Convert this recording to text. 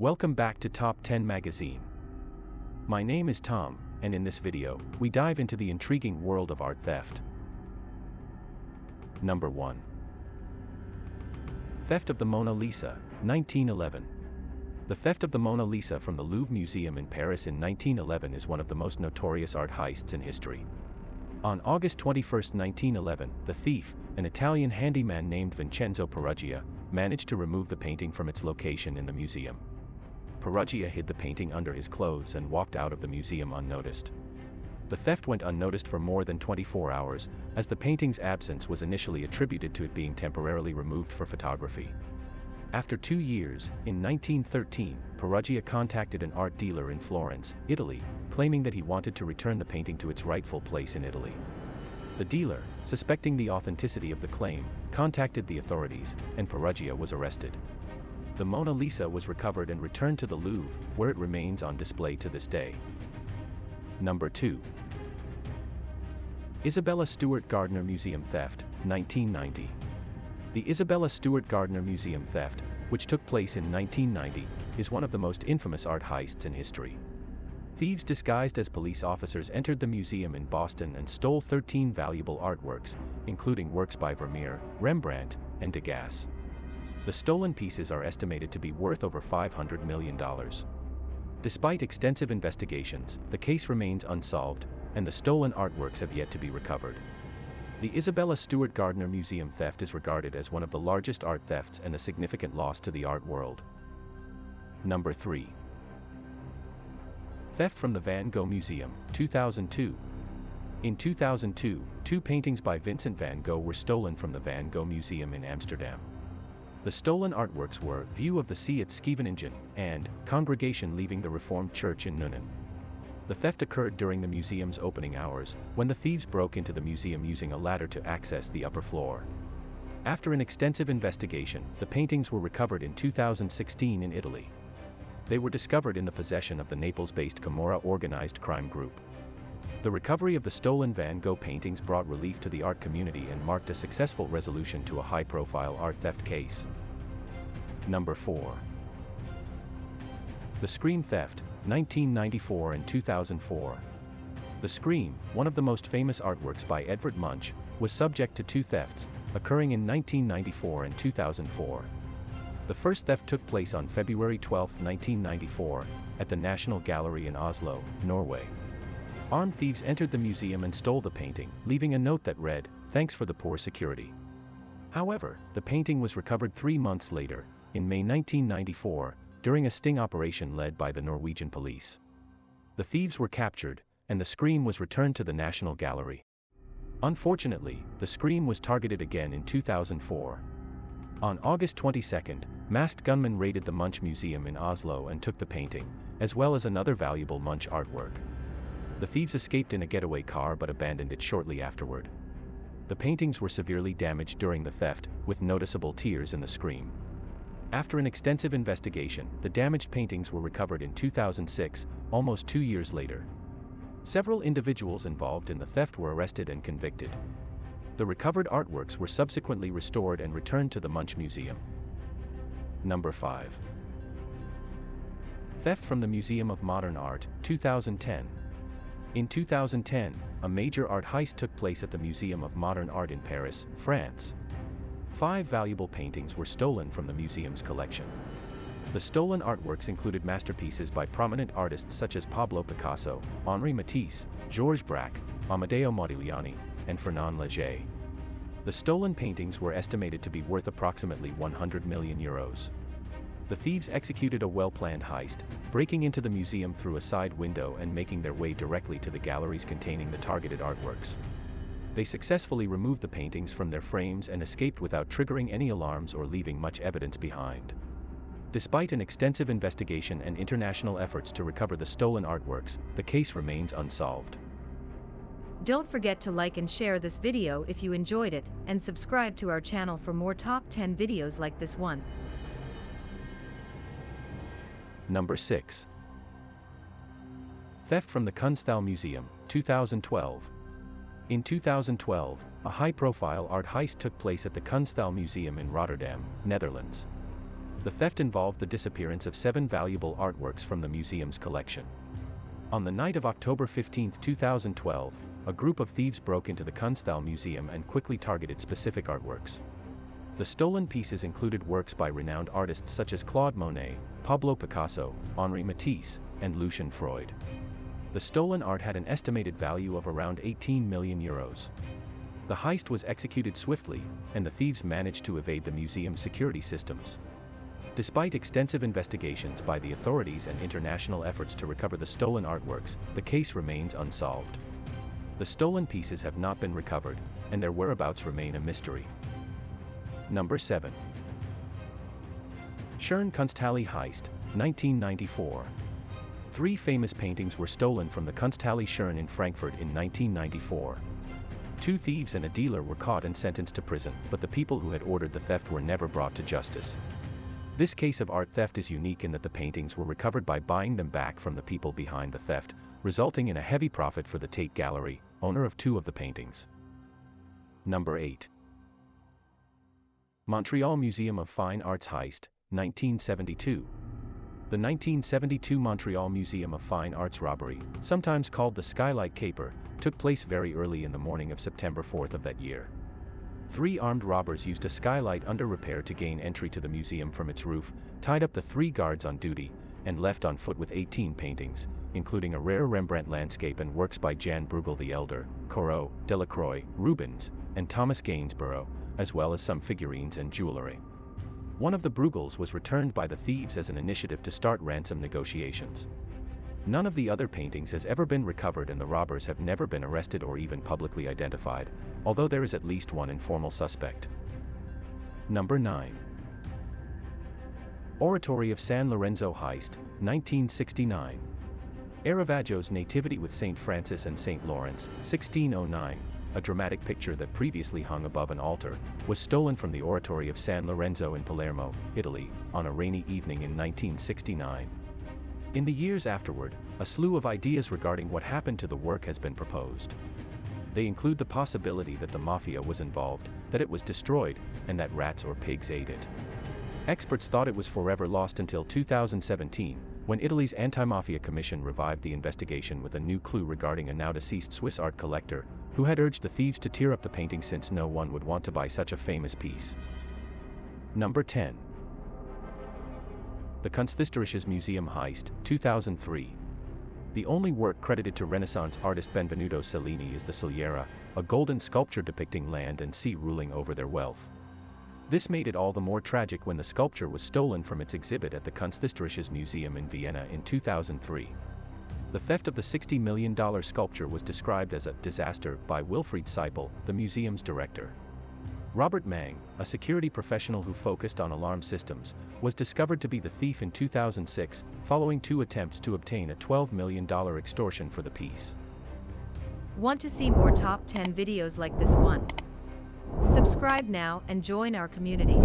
Welcome back to Top 10 Magazine. My name is Tom, and in this video, we dive into the intriguing world of art theft. Number 1. Theft of the Mona Lisa, 1911. The theft of the Mona Lisa from the Louvre Museum in Paris in 1911 is one of the most notorious art heists in history. On August 21, 1911, the thief, an Italian handyman named Vincenzo Peruggia, managed to remove the painting from its location in the museum. Peruggia hid the painting under his clothes and walked out of the museum unnoticed. The theft went unnoticed for more than 24 hours, as the painting's absence was initially attributed to it being temporarily removed for photography. After 2 years, in 1913, Peruggia contacted an art dealer in Florence, Italy, claiming that he wanted to return the painting to its rightful place in Italy. The dealer, suspecting the authenticity of the claim, contacted the authorities, and Peruggia was arrested. The Mona Lisa was recovered and returned to the Louvre, where it remains on display to this day. Number 2. Isabella Stewart Gardner Museum Theft, 1990. The Isabella Stewart Gardner Museum theft, which took place in 1990, is one of the most infamous art heists in history. Thieves disguised as police officers entered the museum in Boston and stole 13 valuable artworks, including works by Vermeer, Rembrandt, and Degas. The stolen pieces are estimated to be worth over $500 million. Despite extensive investigations, the case remains unsolved, and the stolen artworks have yet to be recovered. The Isabella Stewart Gardner Museum theft is regarded as one of the largest art thefts and a significant loss to the art world. Number 3. Theft from the Van Gogh Museum, 2002. In 2002, 2 paintings by Vincent van Gogh were stolen from the Van Gogh Museum in Amsterdam. The stolen artworks were View of the Sea at Scheveningen and Congregation Leaving the Reformed Church in Nuenen. The theft occurred during the museum's opening hours, when the thieves broke into the museum using a ladder to access the upper floor. After an extensive investigation, the paintings were recovered in 2016 in Italy. They were discovered in the possession of the Naples-based Camorra organized crime group. The recovery of the stolen Van Gogh paintings brought relief to the art community and marked a successful resolution to a high-profile art theft case. Number 4. The Scream Theft, 1994 and 2004. The Scream, one of the most famous artworks by Edvard Munch, was subject to 2 thefts, occurring in 1994 and 2004. The first theft took place on February 12, 1994, at the National Gallery in Oslo, Norway. Armed thieves entered the museum and stole the painting, leaving a note that read, "Thanks for the poor security." However, the painting was recovered 3 months later, in May 1994, during a sting operation led by the Norwegian police. The thieves were captured, and the Scream was returned to the National Gallery. Unfortunately, the Scream was targeted again in 2004. On August 22, masked gunmen raided the Munch Museum in Oslo and took the painting, as well as another valuable Munch artwork. The thieves escaped in a getaway car but abandoned it shortly afterward. The paintings were severely damaged during the theft, with noticeable tears in the Scream. After an extensive investigation, the damaged paintings were recovered in 2006, almost 2 years later. Several individuals involved in the theft were arrested and convicted. The recovered artworks were subsequently restored and returned to the Munch Museum. Number 5. Theft from the Museum of Modern Art, 2010. In 2010, a major art heist took place at the Museum of Modern Art in Paris, France. 5 valuable paintings were stolen from the museum's collection. The stolen artworks included masterpieces by prominent artists such as Pablo Picasso, Henri Matisse, Georges Braque, Amedeo Modigliani, and Fernand Léger. The stolen paintings were estimated to be worth approximately €100 million. The thieves executed a well-planned heist, breaking into the museum through a side window and making their way directly to the galleries containing the targeted artworks. They successfully removed the paintings from their frames and escaped without triggering any alarms or leaving much evidence behind. Despite an extensive investigation and international efforts to recover the stolen artworks, the case remains unsolved. Don't forget to like and share this video if you enjoyed it, and subscribe to our channel for more top 10 videos like this one. Number 6. Theft from the Kunsthal Museum, 2012. In 2012, a high-profile art heist took place at the Kunsthal Museum in Rotterdam, Netherlands. The theft involved the disappearance of 7 valuable artworks from the museum's collection. On the night of October 15, 2012, a group of thieves broke into the Kunsthalle Museum and quickly targeted specific artworks. The stolen pieces included works by renowned artists such as Claude Monet, Pablo Picasso, Henri Matisse, and Lucian Freud. The stolen art had an estimated value of around 18 million euros. The heist was executed swiftly, and the thieves managed to evade the museum's security systems. Despite extensive investigations by the authorities and international efforts to recover the stolen artworks, the case remains unsolved. The stolen pieces have not been recovered, and their whereabouts remain a mystery. Number 7. Schön Kunsthalle Heist, 1994. 3 famous paintings were stolen from the Kunsthalle Schön in Frankfurt in 1994. 2 thieves and a dealer were caught and sentenced to prison, but the people who had ordered the theft were never brought to justice. This case of art theft is unique in that the paintings were recovered by buying them back from the people behind the theft, resulting in a heavy profit for the Tate Gallery, owner of 2 of the paintings. Number 8. Montreal Museum of Fine Arts Heist, 1972. The 1972 Montreal Museum of Fine Arts robbery, sometimes called the Skylight Caper, took place very early in the morning of September 4th of that year. 3 armed robbers used a skylight under repair to gain entry to the museum from its roof, tied up the 3 guards on duty, and left on foot with 18 paintings, including a rare Rembrandt landscape and works by Jan Bruegel the Elder, Corot, Delacroix, Rubens, and Thomas Gainsborough, as well as some figurines and jewelry. One of the Bruegels was returned by the thieves as an initiative to start ransom negotiations. None of the other paintings has ever been recovered, and the robbers have never been arrested or even publicly identified, although there is at least one informal suspect. Number 9. Oratory of San Lorenzo Heist, 1969. Caravaggio's Nativity with St. Francis and St. Lawrence, 1609, a dramatic picture that previously hung above an altar, was stolen from the Oratory of San Lorenzo in Palermo, Italy, on a rainy evening in 1969. In the years afterward, a slew of ideas regarding what happened to the work has been proposed. They include the possibility that the mafia was involved, that it was destroyed, and that rats or pigs ate it. Experts thought it was forever lost until 2017, when Italy's Anti-Mafia Commission revived the investigation with a new clue regarding a now-deceased Swiss art collector, who had urged the thieves to tear up the painting since no one would want to buy such a famous piece. Number 10. The Kunsthistorisches Museum Heist, 2003. The only work credited to Renaissance artist Benvenuto Cellini is the Saliera, a golden sculpture depicting land and sea ruling over their wealth. This made it all the more tragic when the sculpture was stolen from its exhibit at the Kunsthistorisches Museum in Vienna in 2003. The theft of the $60 million sculpture was described as a disaster by Wilfried Seipel, the museum's director. Robert Mang, a security professional who focused on alarm systems, was discovered to be the thief in 2006, following 2 attempts to obtain a $12 million extortion for the piece. Want to see more top 10 videos like this one? Subscribe now and join our community.